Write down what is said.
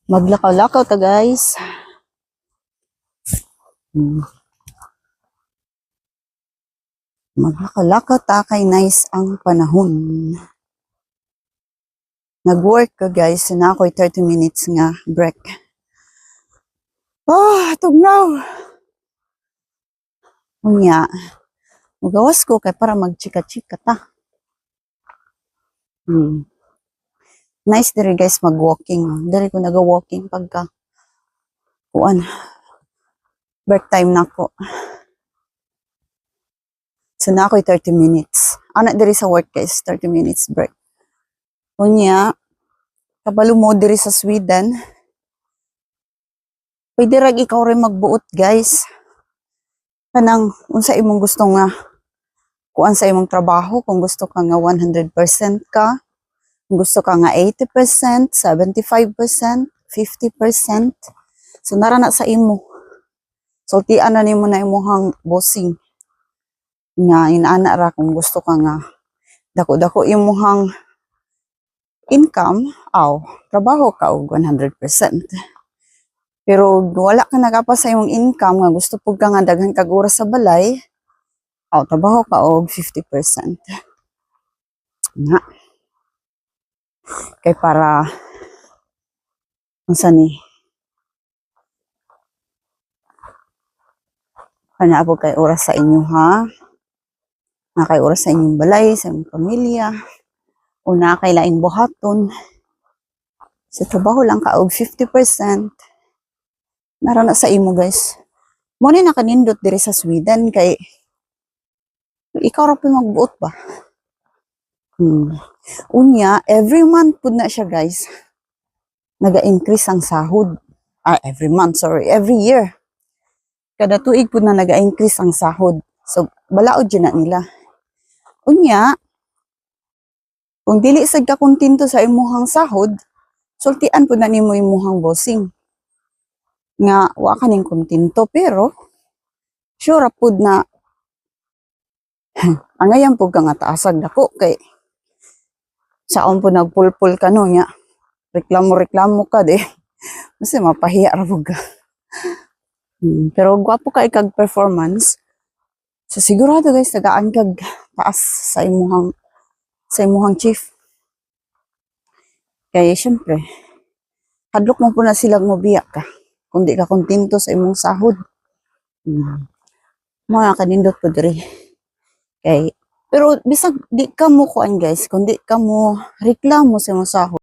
Maglakaw-lakaw ta guys. Maglakaw-lakaw ta kay nice ang panahon. Nag-work ka guys, na ako'y 30 minutes nga break. Tugnaw. Unya, magawas ko kay para magchika-chika ta. Nice diri guys mag-walking. Diri ko naga-walking pagka break time na ko. So na ako'y 30 minutes. Ana diri sa work guys, 30 minutes break. Unya, kabalo mo diri sa Sweden. Pwede rag ikaw rin magbuot guys. Kanang unsa imong gusto nga kuan sa imong trabaho, kung gusto ka nga 100% ka, kung gusto ka nga 80%, 75%, 50%. So nara na sa imo. Sultian na nimo na imong bossing. Nga inaana ra kung gusto ka nga dako-dako imong income, trabaho ka og 100%. Pero wala ka nagapa sa imong income nga gusto pug ka nga daghan kag oras sa balay, trabaho ka og 50%. Nga. Kay para unsa ni? Kana po kay oras sa inyo ha. Na kay oras sa inyong balay, sa inyong pamilya. O na kay laing buhaton. Sa trabaho lang ka og 50%. Nara na sa imo guys. Mo ni nakanindot diri sa Sweden kay ikaw ra pa magbuot ba? Unya, every month pud na siya guys. Naga-increase ang sahod. Every year. Kada tuig pud na naga-increase ang sahod. So, balaod dyan na nila. Unya, kung dili sad ka kontento sa imuhang sahod, sultian pud na nimo imuhang bossing. Nga, wa ka ning kontento, pero, sure pud na, angayan pud ka nga taasag dako, kay, saon po nagpulpul ka no, nga, reklamo ka, de, kasi mapahiya ra pud ka. Pero gwapo ka ikag performance. So sigurado guys tagaan kag taas sa imuhang chief. Kaya syempre hadlok mo po na silang mobiya ka kung di ka kontento sa imong sahod. Mga kanindot po diri. Kay pero bisag di ka mo kuan guys, kung di ka mo reklamo sa imong sahod,